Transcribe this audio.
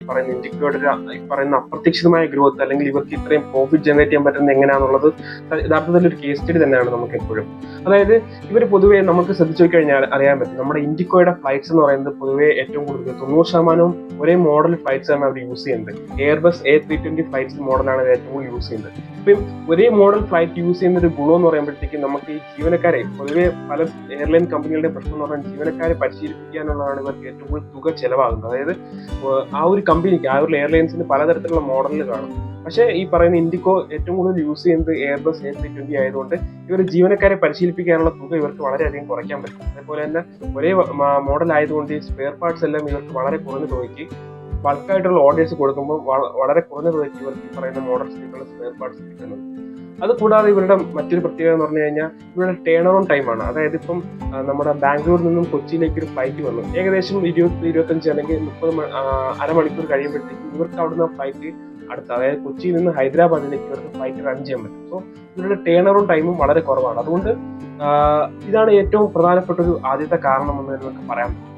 പറയുന്ന ഇൻഡിക്കോയുടെ പറയുന്ന അപ്രതീക്ഷിതമായ ഗ്രോത്ത് അല്ലെങ്കിൽ ഇവർക്ക് ഇത്രയും പ്രോഫിറ്റ് ജനറേറ്റ് ചെയ്യാൻ പറ്റുന്നത് എങ്ങനെയാണെന്നുള്ളത് യഥാർത്ഥത്തിൽ ഒരു കേസ് സ്റ്റഡി തന്നെയാണ് നമുക്ക് എപ്പോഴും. അതായത് ഇവർ പൊതുവേ നമുക്ക് ശ്രദ്ധിച്ചു കഴിഞ്ഞാൽ അറിയാൻ പറ്റും, നമ്മുടെ ഇൻഡിക്കോയുടെ ഫ്ലൈറ്റ്സ് എന്ന് പറയുന്നത് പൊതുവേ ഏറ്റവും കൂടുതൽ 90% ഒരേ മോഡൽ ഫ്ലൈറ്റ്സ് ആണ് അവർ യൂസ് ചെയ്യുന്നത്. എയർബസ് A320 ഫ്ലൈറ്റ്സ് മോഡലാണ് ഏറ്റവും കൂടുതൽ യൂസ് ചെയ്യുന്നത്. ഇപ്പം ഒരേ മോഡൽ ഫ്ലൈറ്റ് യൂസ് ചെയ്യുന്ന ഒരു ഗുണം എന്ന് പറയുമ്പോഴത്തേക്കും നമുക്ക് ഈ ജീവനക്കാരെ പൊതുവെ പല എയർലൈൻ കമ്പനികളുടെ പ്രശ്നം എന്ന് പറഞ്ഞാൽ ജീവനക്കാരെ പരിശീലിപ്പിക്കാനുള്ളതാണ് ഇവർക്ക് ഏറ്റവും കൂടുതൽ തുക ചെലവാകുന്നത്. അതായത് ആ ഒരു കമ്പനിക്ക് ആ ഒരു എയർലൈൻസിന് പലതരത്തിലുള്ള മോഡലിൽ കാണും. പക്ഷേ ഈ പറയുന്ന ഇൻഡിക്കോ ഏറ്റവും കൂടുതൽ യൂസ് ചെയ്യുന്നത് എയർബസ് A320 ആയതുകൊണ്ട് ഇവർ ജീവനക്കാരെ പരിശീലിപ്പിക്കാനുള്ള തുക ഇവർക്ക് വളരെയധികം കുറയ്ക്കാൻ പറ്റും. അതേപോലെ തന്നെ ഒരേ മോഡൽ ആയതുകൊണ്ട് ഈ സ്പെയർ പാർട്സ് എല്ലാം ഇവർക്ക് വളരെ കുറഞ്ഞ തുകയ്ക്ക് ബൾക്കായിട്ടുള്ള ഓർഡേഴ്സ് കൊടുക്കുമ്പോൾ വളരെ കുറഞ്ഞ തുകയ്ക്ക് ഇവർക്ക് ഈ പറയുന്ന മോഡൽസിലേക്കുള്ള സ്പെയർ പാർട്സ് കിട്ടുന്നത്. അത് കൂടാതെ ഇവരുടെ മറ്റൊരു പ്രത്യേകത എന്ന് പറഞ്ഞു കഴിഞ്ഞാൽ ഇവരുടെ ടേൺ അറൗണ്ട് ടൈമാണ്. അതായത് ഇപ്പം നമ്മുടെ ബാംഗ്ലൂരിൽ നിന്നും കൊച്ചിയിലേക്ക് ഒരു ഫ്ലൈറ്റ് വന്നു, ഏകദേശം 20-25 അല്ലെങ്കിൽ 30 അരമണിക്കൂർ കഴിയുമ്പോഴത്തേക്കും ഇവർക്ക് അവിടുന്ന് ഫ്ലൈറ്റ് അടുത്ത, അതായത് കൊച്ചിയിൽ നിന്ന് ഹൈദരാബാദിലേക്ക് ഇവർക്ക് ഫ്ലൈറ്റ് റൺ ചെയ്യാൻ പറ്റും. സോ ഇവരുടെ ടേൺ അറൗണ്ട് ടൈമും വളരെ കുറവാണ്. അതുകൊണ്ട് ഇതാണ് ഏറ്റവും പ്രധാനപ്പെട്ട ഒരു ആദ്യത്തെ കാരണം എന്ന് നമുക്ക് പറയാൻ പറ്റും.